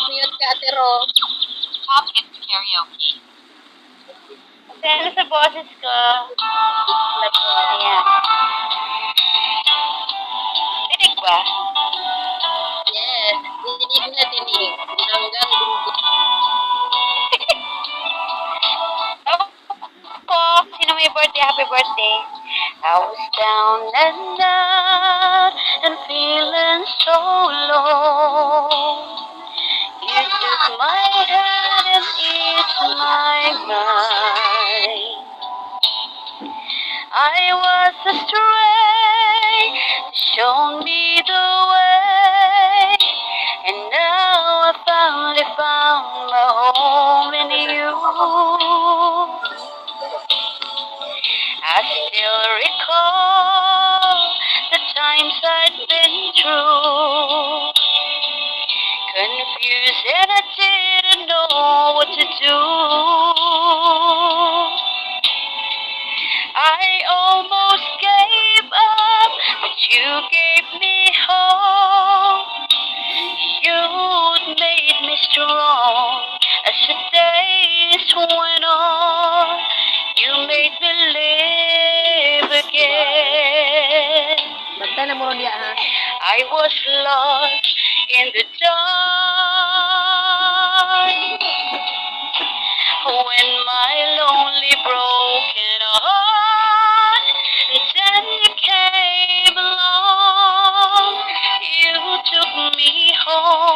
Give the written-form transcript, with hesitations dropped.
Mute ka, Ate Ro. Top hits karaoke. Sana sa boses ko. Ayan. Dinig ba? Yes. Dinig na dinig. Hanggang Ako, sino may birthday? Happy birthday. I was down and out and feeling so low. You took my hand and eased my mind. I was astray, show me the way, and now I finally found my home in you. I still recall the times I'd been through, confused and I didn't know what to do. I almost gave up, but you gave me hope. You made me strong as the days went on. You made me live again. Banta na mo diya, ha? I was lost in the dark when my lonely broken heart then you came along. You took me home.